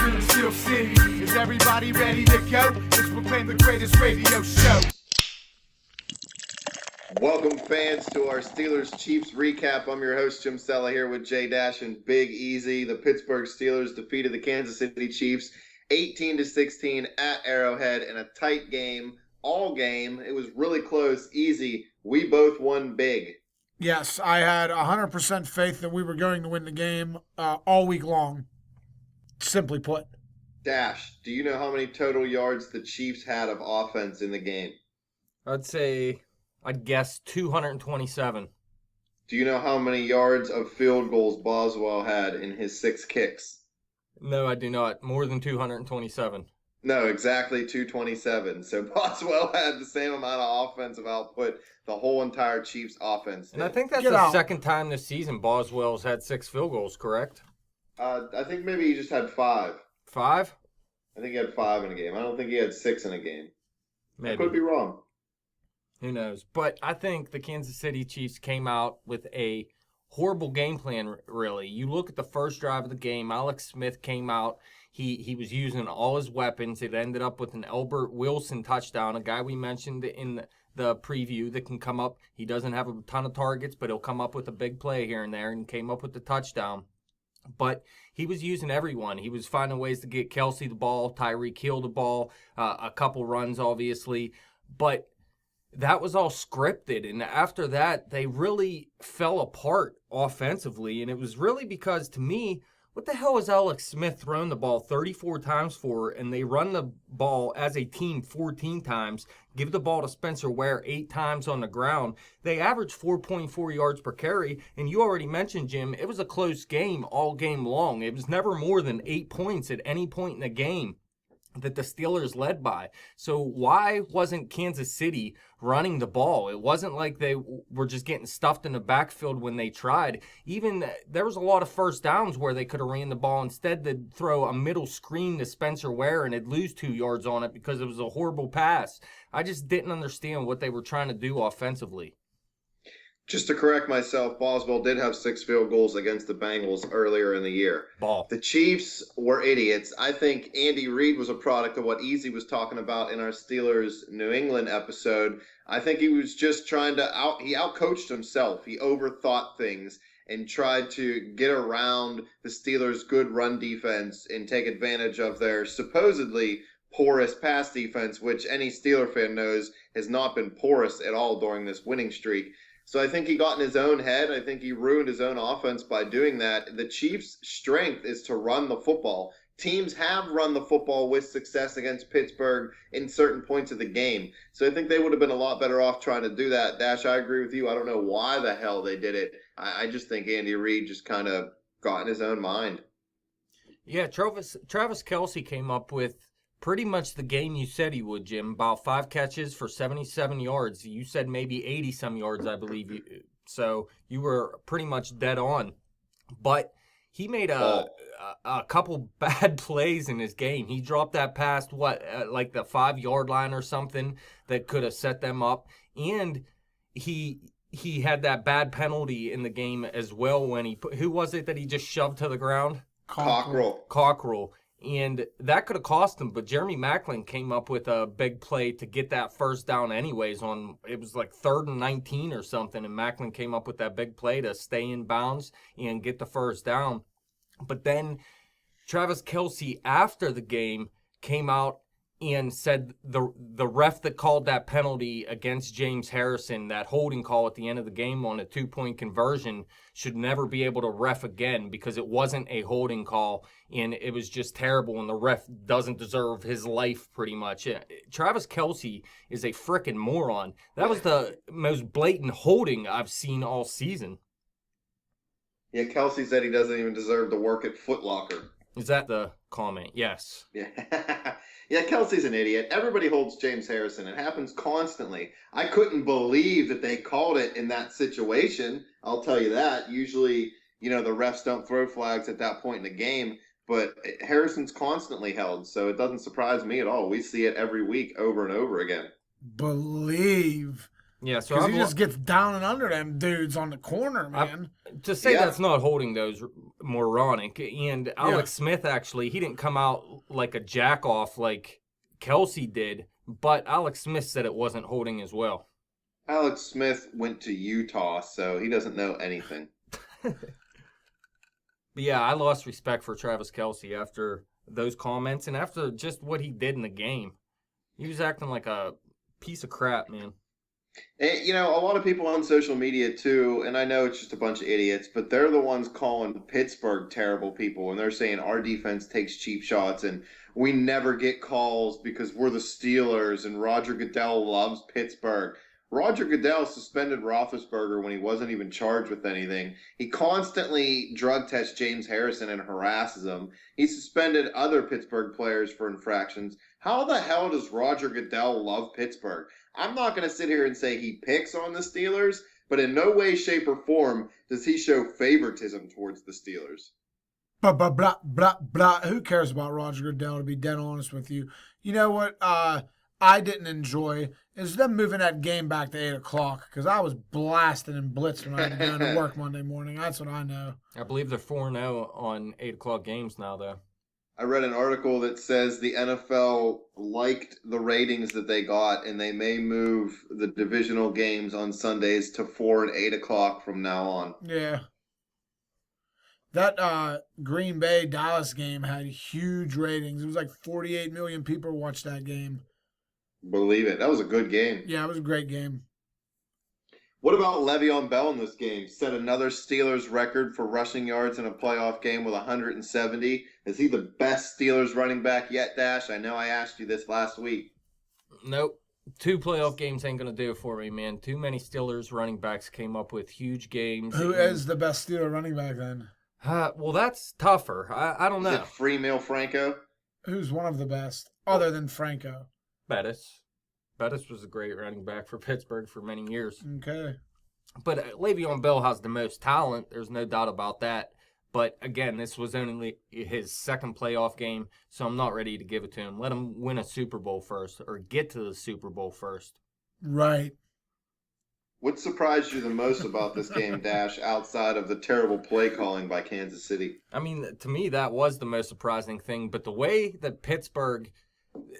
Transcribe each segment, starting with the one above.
Welcome to Steel City. Is everybody ready to go? Let's proclaim the greatest radio show. Welcome, fans, to our Steelers-Chiefs recap. I'm your host, Jim Sella, here with Jay Dash and Big Easy. The Pittsburgh Steelers defeated the Kansas City Chiefs 18-16 at Arrowhead in a tight game, all game. It was really close, easy. We both won big. Yes, I had 100% faith that we were going to win the game all week long, simply put. Dash, do you know how many total yards the Chiefs had of offense in the game? I'd guess 227. Do you know how many yards of field goals Boswell had in his 6 kicks? No, I do not. More than 227. No, exactly 227. So Boswell had the same amount of offensive output the whole entire Chiefs offense did. And I think that's the second time this season Boswell's had 6 field goals, correct? I think maybe he just had 5. 5? I think he had 5 in a game. I don't think he had 6 in a game. Maybe. I could be wrong. Who knows? But I think the Kansas City Chiefs came out with a horrible game plan, really. You look at the first drive of the game, Alex Smith came out. He was using all his weapons. It ended up with an Albert Wilson touchdown, a guy we mentioned in the preview that can come up. He doesn't have a ton of targets, but he'll come up with a big play here and there, and came up with the touchdown. But he was using everyone. He was finding ways to get Kelsey the ball, Turi the ball, a couple runs, obviously. But that was all scripted, and after that, they really fell apart offensively, and it was really because, to me, what the hell is Alex Smith throwing the ball 34 times for, and they run the ball as a team 14 times, give the ball to Spencer Ware 8 times on the ground. They average 4.4 yards per carry, and you already mentioned, Jim, it was a close game all game long. It was never more than 8 points at any point in the game that the Steelers led by. So why wasn't Kansas City running the ball? It wasn't like they were just getting stuffed in the backfield when they tried. Even there was a lot of first downs where they could have ran the ball. Instead, they'd throw a middle screen to Spencer Ware and it'd lose 2 yards on it because it was a horrible pass. I just didn't understand what they were trying to do offensively. Just to correct myself, Boswell did have 6 field goals against the Bengals earlier in the year. Ball. The Chiefs were idiots. I think Andy Reid was a product of what Easy was talking about in our Steelers New England episode. I think he was just trying to he outcoached himself. He overthought things and tried to get around the Steelers' good run defense and take advantage of their supposedly porous pass defense, which any Steeler fan knows has not been porous at all during this winning streak. So I think he got in his own head. I think he ruined his own offense by doing that. The Chiefs' strength is to run the football. Teams have run the football with success against Pittsburgh in certain points of the game. So I think they would have been a lot better off trying to do that. Dash, I agree with you. I don't know why the hell they did it. I just think Andy Reid just kind of got in his own mind. Yeah, Travis Kelce came up with pretty much the game you said he would, Jim. About 5 catches for 77 yards. You said maybe 80-some yards, I believe. So you were pretty much dead on. But he made a couple bad plays in his game. He dropped that pass, like the 5-yard line or something that could have set them up. And he had that bad penalty in the game as well when who was it that he just shoved to the ground? Cockrell. And that could have cost him, but Jeremy Maclin came up with a big play to get that first down anyways. It was like 3rd and 19 or something, and Maclin came up with that big play to stay in bounds and get the first down. But then Travis Kelce, after the game, came out and said the ref that called that penalty against James Harrison, that holding call at the end of the game on a 2-point conversion, should never be able to ref again because it wasn't a holding call and it was just terrible and the ref doesn't deserve his life pretty much. Travis Kelce is a frickin' moron. That was the most blatant holding I've seen all season. Yeah, Kelce said he doesn't even deserve to work at Foot Locker. Is that the comment? Yes. Yeah. Yeah, Kelsey's an idiot. Everybody holds James Harrison. It happens constantly. I couldn't believe that they called it in that situation. I'll tell you that. Usually, the refs don't throw flags at that point in the game, but Harrison's constantly held, so it doesn't surprise me at all. We see it every week over and over again. Believe Yeah, so Because he just gets down and under them dudes on the corner, man. To say Yeah. that's not holding those moronic. And Alex Smith, actually, he didn't come out like a jack-off like Kelsey did, but Alex Smith said it wasn't holding as well. Alex Smith went to Utah, so he doesn't know anything. But yeah, I lost respect for Travis Kelsey after those comments and after just what he did in the game. He was acting like a piece of crap, man. And, you know, a lot of people on social media too, and I know it's just a bunch of idiots, but they're the ones calling Pittsburgh terrible people, and they're saying our defense takes cheap shots and we never get calls because we're the Steelers and Roger Goodell loves Pittsburgh. Roger Goodell suspended Roethlisberger when he wasn't even charged with anything. He constantly drug tests James Harrison and harasses him. He suspended other Pittsburgh players for infractions. How the hell does Roger Goodell love Pittsburgh? I'm not going to sit here and say he picks on the Steelers, but in no way, shape, or form does he show favoritism towards the Steelers. Blah, blah, blah, blah, blah. Who cares about Roger Goodell, to be dead honest with you? You know what I didn't enjoy is them moving that game back to 8 o'clock because I was blasted and blitzed when I had to go to work Monday morning. That's what I know. I believe they're 4-0 on 8 o'clock games now, though. I read an article that says the NFL liked the ratings that they got, and they may move the divisional games on Sundays to 4 and 8 o'clock from now on. Yeah. That Green Bay Dallas game had huge ratings. It was like 48 million people watched that game. Believe it. That was a good game. Yeah, it was a great game. What about Le'Veon Bell in this game? Set another Steelers record for rushing yards in a playoff game with 170. Is he the best Steelers running back yet, Dash? I know I asked you this last week. Nope. 2 playoff games ain't going to do it for me, man. Too many Steelers running backs came up with huge games. Who is the best Steeler running back then? Well, that's tougher. I don't Is know. it Freemill Franco? Who's one of the best other than Franco? Bettis. Bettis was a great running back for Pittsburgh for many years. Okay. But Le'Veon Bell has the most talent. There's no doubt about that. But again, this was only his second playoff game, so I'm not ready to give it to him. Let him win a Super Bowl first or get to the Super Bowl first. Right. What surprised you the most about this game, Dash, outside of the terrible play calling by Kansas City? I mean, to me, that was the most surprising thing. But the way that Pittsburgh,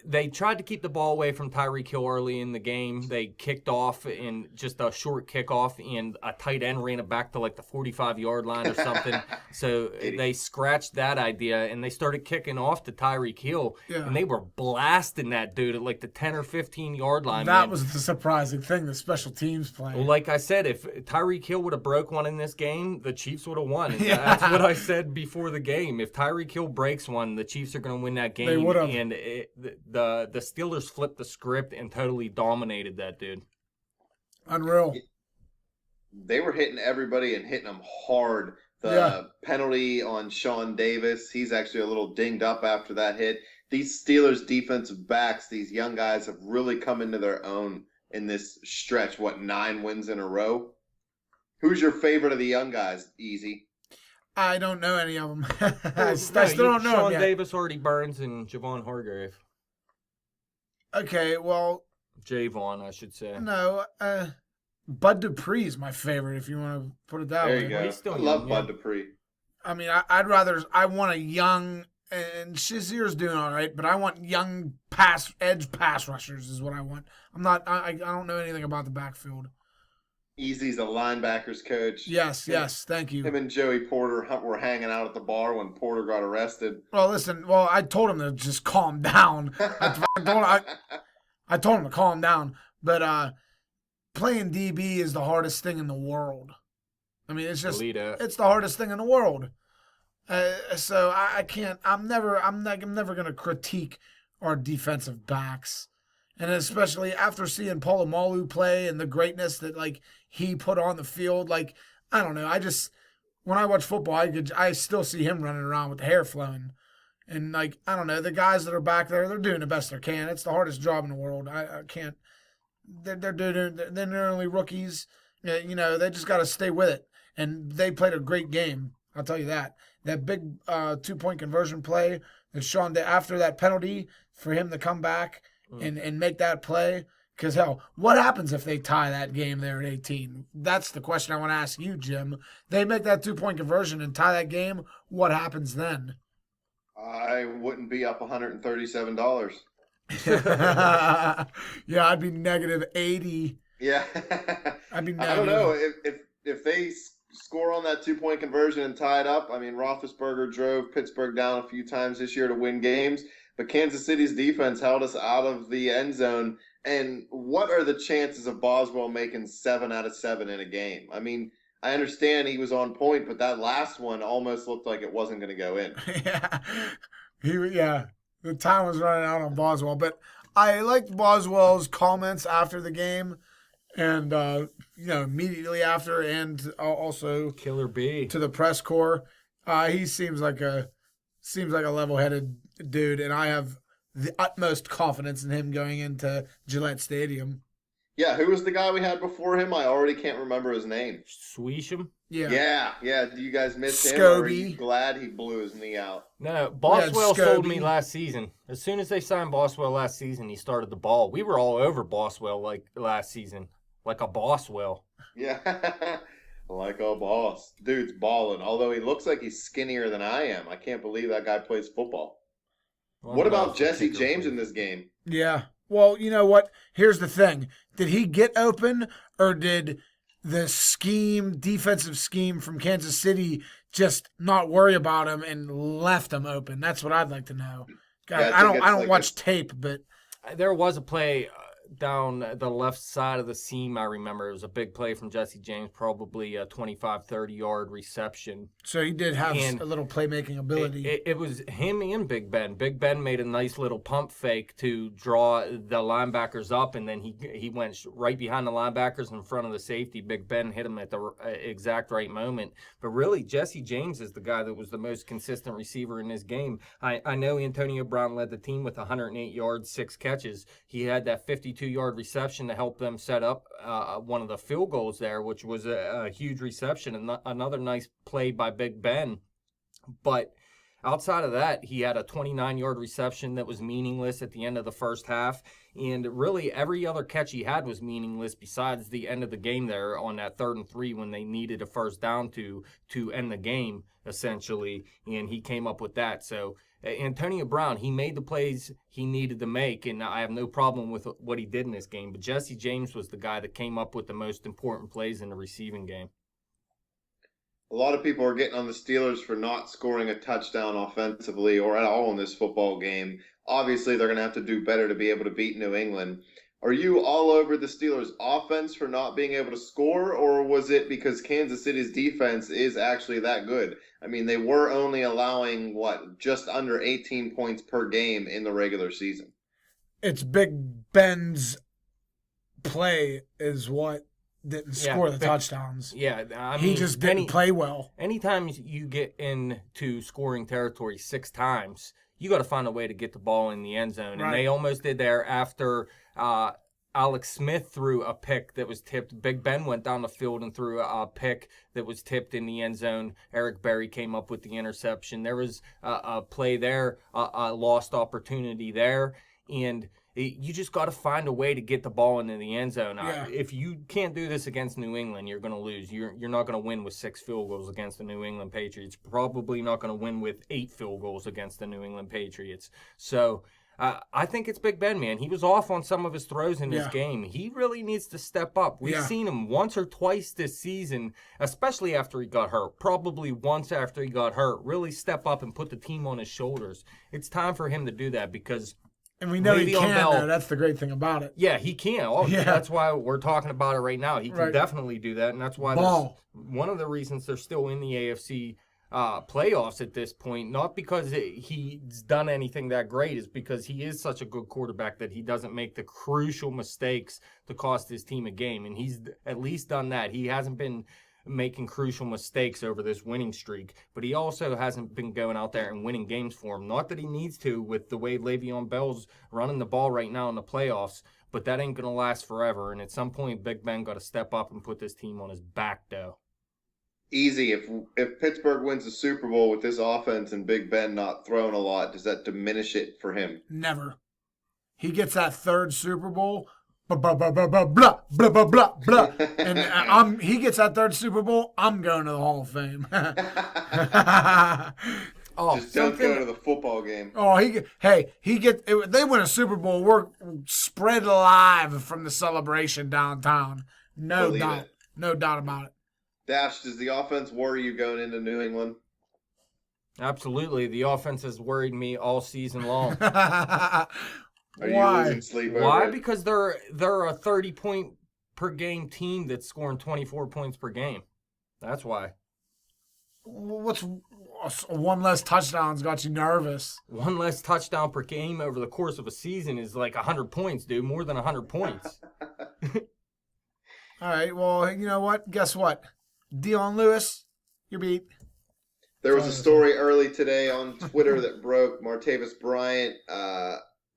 they tried to keep the ball away from Tyreek Hill early in the game. They kicked off in just a short kickoff, and a tight end ran it back to like the 45-yard line or something. So they scratched that idea, and they started kicking off to Tyreek Hill, and they were blasting that dude at like the 10 or 15-yard line. That was the surprising thing, the special teams play. Well, like I said, if Tyreek Hill would have broke one in this game, the Chiefs would have won. And that's what I said before the game. If Tyreek Hill breaks one, the Chiefs are going to win that game. They would have. And the Steelers flipped the script and totally dominated that dude. Unreal. They were hitting everybody and hitting them hard. The penalty on Sean Davis, he's actually a little dinged up after that hit. These Steelers defensive backs, these young guys have really come into their own in this stretch. 9 wins in a row? Who's your favorite of the young guys, Easy? I don't know any of them. I still don't know Sean them yet. Davis, Artie Burns, and Javon Hargrave. Okay, well, Javon, I should say. no. Bud Dupree's my favorite, if you want to put it that There way. you go. He's still I young, love yeah. Bud Dupree. I mean, I want a young, and Shazier's doing all right, but I want young edge pass rushers is what I want. I don't know anything about the backfield. Easy's a linebackers coach. Yes, thank you. Him and Joey Porter were hanging out at the bar when Porter got arrested. Well, listen, I told him to just calm down. I told him to calm down, but playing DB is the hardest thing in the world. I mean, it's the hardest thing in the world. So I can't. I'm never going to critique our defensive backs, and especially after seeing Polamalu play and the greatness that he put on the field. I don't know. When I watch football, I still see him running around with the hair flowing, and I don't know. The guys that are back there, they're doing the best they can. It's the hardest job in the world. I can't. They're only rookies. They just got to stay with it. And they played a great game. I'll tell you that. That big 2-point conversion play that Sean did after that penalty for him to come back and make that play. Because, hell, what happens if they tie that game there at 18? That's the question I want to ask you, Jim. They make that 2-point conversion and tie that game. What happens then? I wouldn't be up $137. Yeah, I'd be negative 80. Yeah. I'd be negative. I don't know. If they score on that 2-point conversion and tie it up, I mean, Roethlisberger drove Pittsburgh down a few times this year to win games, but Kansas City's defense held us out of the end zone. And what are the chances of Boswell making 7 out of 7 in a game? I mean, I understand he was on point, but that last one almost looked like it wasn't going to go in. Yeah. The time was running out on Boswell. But I liked Boswell's comments after the game and, immediately after and also Killer B to the press corps. He seems like a level-headed dude, and I have the utmost confidence in him going into Gillette Stadium. Yeah, who was the guy we had before him? I already can't remember his name. Sweesham? Yeah. Do you guys miss him? Or are you glad he blew his knee out? No, Boswell sold me last season. As soon as they signed Boswell last season, he started the ball. We were all over Boswell like last season, like a Boswell. Yeah, like a boss. Dude's balling, although he looks like he's skinnier than I am. I can't believe that guy plays football. Well, what about Jesse James in this game? Yeah. Well, you know what? Here's the thing. Did he get open, or did the defensive scheme from Kansas City just not worry about him and left him open? That's what I'd like to know. God, I don't watch tape, but there was a play down the left side of the seam, I remember. It was a big play from Jesse James, probably a 25, 30-yard reception. So he did have a little playmaking ability. It was him and Big Ben. Big Ben made a nice little pump fake to draw the linebackers up, and then he went right behind the linebackers in front of the safety. Big Ben hit him at the exact right moment. But really, Jesse James is the guy that was the most consistent receiver in this game. I know Antonio Brown led the team with 108 yards, 6 catches. He had that 52-yard reception to help them set up one of the field goals there, which was a huge reception, and another nice play by Big Ben. But outside of that, he had a 29-yard reception that was meaningless at the end of the first half, and really every other catch he had was meaningless besides the end of the game there on that 3rd and 3 when they needed a first down to end the game, essentially, and he came up with that. So Antonio Brown, he made the plays he needed to make, and I have no problem with what he did in this game. But Jesse James was the guy that came up with the most important plays in the receiving game. A lot of people are getting on the Steelers for not scoring a touchdown offensively or at all in this football game. Obviously, they're going to have to do better to be able to beat New England. Are you all over the Steelers' offense for not being able to score, or was it because Kansas City's defense is actually that good? I mean, they were only allowing, just under 18 points per game in the regular season. It's Big Ben's play is what didn't score the touchdowns. Yeah, I mean, he just didn't play well. Anytime you get into scoring territory 6 times, you got to find a way to get the ball in the end zone. Right. And they almost did there after Alex Smith threw a pick that was tipped. Big Ben went down the field and threw a pick that was tipped in the end zone. Eric Berry came up with the interception. There was a play there, a lost opportunity there. And you just got to find a way to get the ball into the end zone. Yeah. If you can't do this against New England, you're going to lose. You're not going to win with 6 field goals against the New England Patriots. Probably not going to win with 8 field goals against the New England Patriots. So I think it's Big Ben, man. He was off on some of his throws in this game. He really needs to step up. We've seen him once or twice this season, especially after he got hurt. Probably once after he got hurt, really step up and put the team on his shoulders. It's time for him to do that because – and we know he can, though. That's the great thing about it. Yeah, he can. That's why we're talking about it right now. He can definitely do that, and that's why one of the reasons they're still in the AFC playoffs at this point, not because he's done anything that great, is because he is such a good quarterback that he doesn't make the crucial mistakes to cost his team a game, and he's at least done that. He hasn't been making crucial mistakes over this winning streak, but he also hasn't been going out there and winning games for him. Not that he needs to with the way Le'Veon Bell's running the ball right now in the playoffs, but that ain't going to last forever, and at some point Big Ben got to step up and put this team on his back, though. Easy. If Pittsburgh wins the Super Bowl with this offense and Big Ben not throwing a lot, does that diminish it for him? Never. He gets that 3rd Super Bowl, blah blah blah blah blah blah blah blah blah blah. And he gets that third Super Bowl, I'm going to the Hall of Fame. Just don't go to the football game. They win a Super Bowl, we're spread live from the celebration downtown. No doubt about it. Dash, does the offense worry you going into New England? Absolutely. The offense has worried me all season long. Are you losing sleep over Why? it? Because they're a 30-point per game team that's scoring 24 points per game. That's why. What's one less touchdown's got you nervous? One less touchdown per game over the course of a season is like 100 points, dude. More than 100 points. All right, well, you know what? Guess what? Dion Lewis, you're beat. There was a story early today on Twitter that broke. Martavis Bryant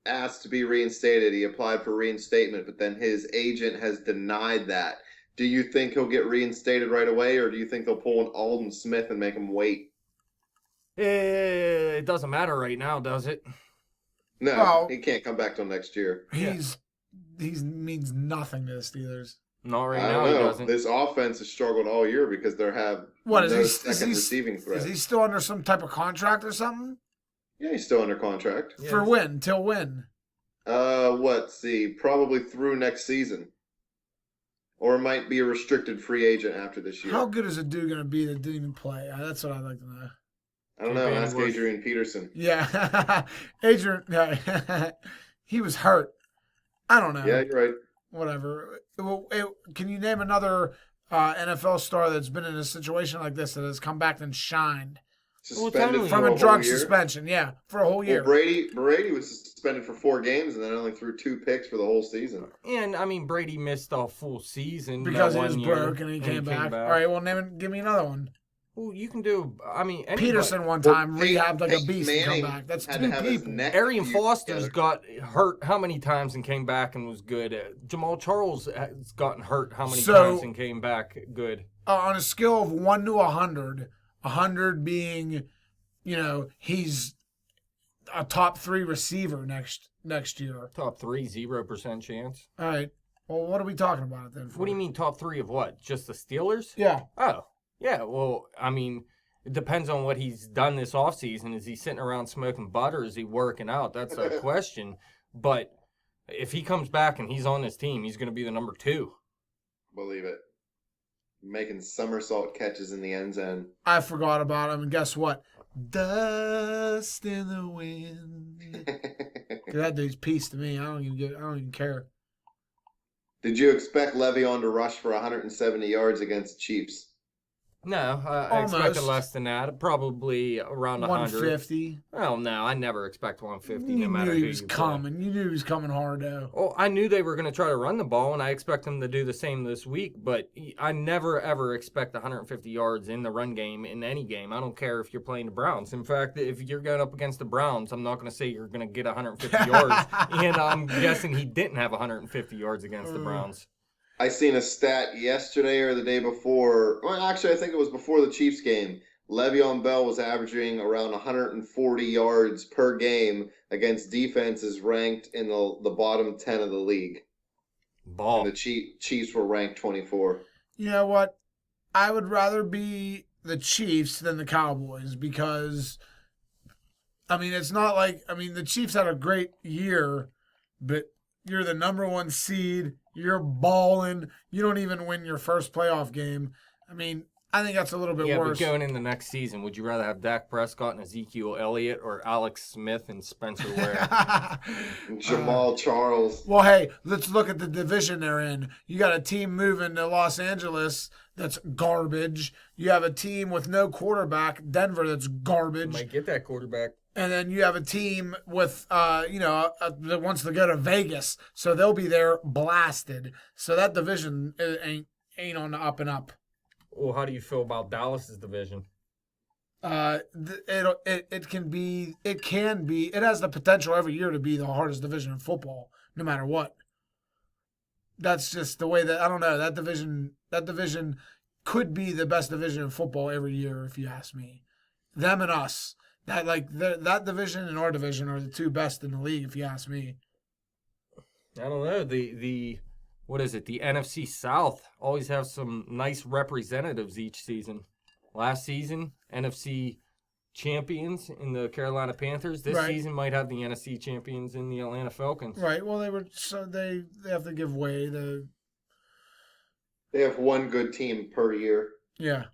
asked to be reinstated. He applied for reinstatement, but then his agent has denied that. Do you think he'll get reinstated right away, or do you think they'll pull an Alden Smith and make him wait? It doesn't matter right now, does it? No, Well, he can't come back till next year. He means nothing to the Steelers. Not right I now, don't he know. doesn't. This offense has struggled all year because they have second receiving threat. Is he still under some type of contract or something? Yeah, he's still under contract. Yes. For when? Till when? Probably through next season. Or it might be a restricted free agent after this year. How good is a dude going to be that didn't even play? That's what I'd like to know. I don't know. Ask Adrian Peterson. Yeah. Adrian, he was hurt. I don't know. Yeah, you're right. Whatever. Can you name another NFL star that's been in a situation like this that has come back and shined? Suspended From for a drug whole year. suspension, yeah, for a whole year. Well, Brady was suspended for 4 games and then only threw 2 picks for the whole season. And, I mean, Brady missed a full season. Because he that was 1 year, broke and he came back. All right, well, give me another one. Well, you can do, I mean, anybody. Peterson one time rehabbed like a Peyton beast and come Manning back. That's had 2 to have his people. neck Arian fused Foster's together. got hurt how many times and came back and was good? Jamal Charles has gotten hurt how many So- times and came back good? On a scale of 1 to 100, 100 being, he's a top 3 receiver next year. Top 3, 0% chance. All right. Well, what are we talking about then? What do you mean top 3 of what? Just the Steelers? Yeah. Oh, yeah. Well, I mean, it depends on what he's done this offseason. Is he sitting around smoking butt or is he working out? That's a question. But if he comes back and he's on this team, he's going to be the number 2. Believe it. Making somersault catches in the end zone. I forgot about him, and guess what? Dust in the wind. That dude's peace to me. I don't even care. Did you expect Le'Veon to rush for 170 yards against the Chiefs? No, I expected Almost. less than that. Probably around 100. 150. Oh, no, I never expect 150 no You matter knew he who was you play. coming. You knew he was coming hard, though. Oh, I knew they were going to try to run the ball, and I expect them to do the same this week, but I never, ever expect 150 yards in the run game in any game. I don't care if you're playing the Browns. In fact, if you're going up against the Browns, I'm not going to say you're going to get 150 yards, and I'm guessing he didn't have 150 yards against the Browns. I seen a stat yesterday or the day before. Well, actually, I think it was before the Chiefs game. Le'Veon Bell was averaging around 140 yards per game against defenses ranked in the bottom 10 of the league. Ball. And the Chiefs were ranked 24. You know what? I would rather be the Chiefs than the Cowboys because, it's not like, the Chiefs had a great year, but you're the number 1 seed. You're balling. You don't even win your first playoff game. I think that's a little bit worse. But going in the next season, would you rather have Dak Prescott and Ezekiel Elliott or Alex Smith and Spencer Ware? Jamal Charles. Well, hey, let's look at the division they're in. You got a team moving to Los Angeles that's garbage. You have a team with no quarterback, Denver, that's garbage. Might get that quarterback. And then you have a team with, that wants to go to Vegas, so they'll be there blasted. So that division ain't on the up and up. Well, how do you feel about Dallas's division? It can be. It has the potential every year to be the hardest division in football, no matter what. That's just the way that I don't know that division. That division could be the best division in football every year, if you ask me. Them and us. That division and our division are the 2 best in the league, if you ask me. I don't know. The what is it? The NFC South always have some nice representatives each season. Last season, NFC champions in the Carolina Panthers. This Right. season might have the NFC champions in the Atlanta Falcons. Right. Well, they have to give way. They have one good team per year. Yeah.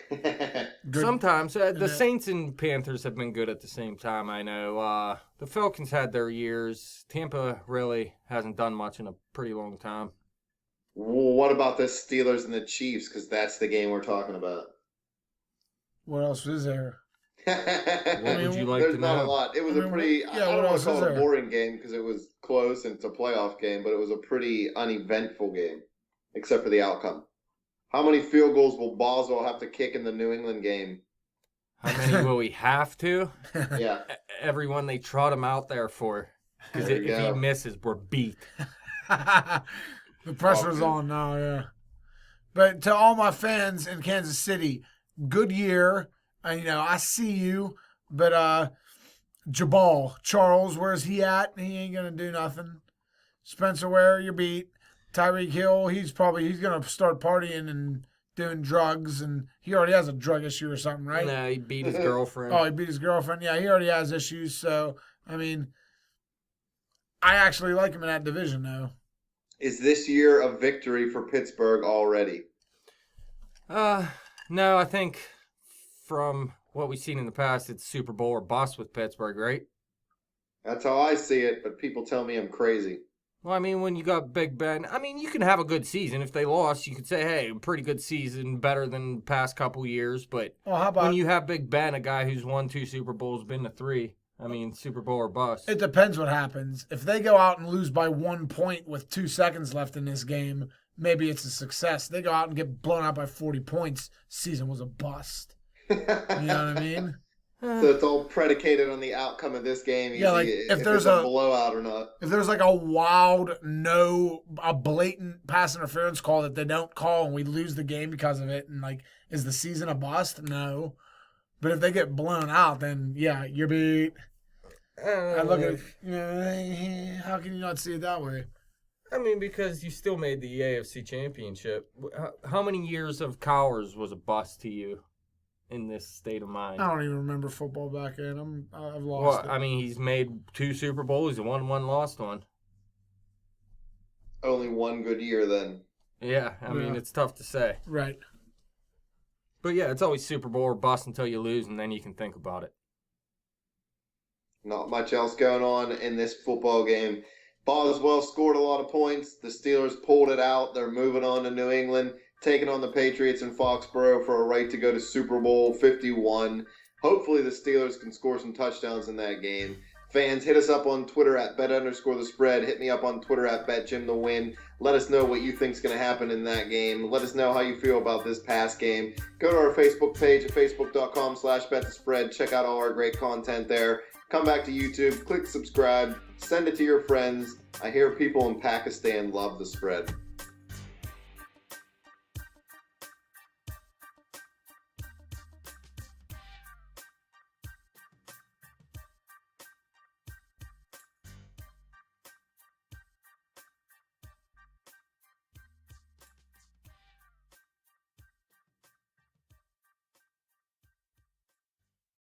Good. Sometimes the that- Saints and Panthers have been good at the same time. I know the Falcons had their years. Tampa really hasn't done much in a pretty long time. Well, what about the Steelers and the Chiefs? Because that's the game we're talking about. What else is there? What would you like There's to not know? a lot. It was I a mean, pretty, yeah, I what don't want else to call is it a there? boring game because it was close and it's a playoff game, but it was a pretty uneventful game, except for the outcome. How many field goals will Boswell have to kick in the New England game? How many will we have to? Yeah. Everyone they trot him out there for. Because There if you he go. misses, we're beat. The pressure's Oh, on now, yeah. But to all my fans in Kansas City, good year. I see you, but Jabal Charles, where's he at? He ain't gonna do nothing. Spencer Ware, you're beat. Tyreek Hill, he's gonna start partying and doing drugs, and he already has a drug issue or something, right? No, he beat his girlfriend. Oh, he beat his girlfriend. Yeah, he already has issues. So I actually like him in that division, though. Is this year a victory for Pittsburgh already? No, I think from what we've seen in the past, it's Super Bowl or bust with Pittsburgh, right? That's how I see it, but people tell me I'm crazy. Well, when you got Big Ben, you can have a good season. If they lost, you could say, hey, pretty good season, better than past couple years. But Well, how about when you have Big Ben, a guy who's won 2 Super Bowls, been to 3, Super Bowl or bust. it depends what happens. If they go out and lose by 1 point with 2 seconds left in this game, maybe it's a success. They go out and get blown out by 40 points, season was a bust. You know what I mean? So it's all predicated on the outcome of this game. Yeah, like, if there's it's a a- blowout or not. If there's like a blatant pass interference call that they don't call and we lose the game because of it, and is the season a bust? No. But if they get blown out, then yeah, you're beat. I look at it, how can you not see it that way? Because you still made the AFC Championship. How many years of Cowers was a bust to you in this state of mind? I don't even remember football back then. I've lost Well, it. he's made 2 Super Bowls. He won 1, lost 1. Only one good year then. Yeah, Yeah. it's tough to say. Right. But yeah, it's always Super Bowl or bust until you lose, and then you can think about it. Not much else going on in this football game. Boswell scored a lot of points. The Steelers pulled it out. They're moving on to New England, taking on the Patriots in Foxborough for a right to go to Super Bowl 51. Hopefully the Steelers can score some touchdowns in that game. Fans, hit us up on Twitter at bet_the_spread. Hit me up on Twitter at betjimthewin. Let us know what you think's going to happen in that game. Let us know how you feel about this past game. Go to our Facebook page at facebook.com/betthespread. Check out all our great content there. Come back to YouTube, click subscribe, send it to your friends. I hear people in Pakistan love the spread.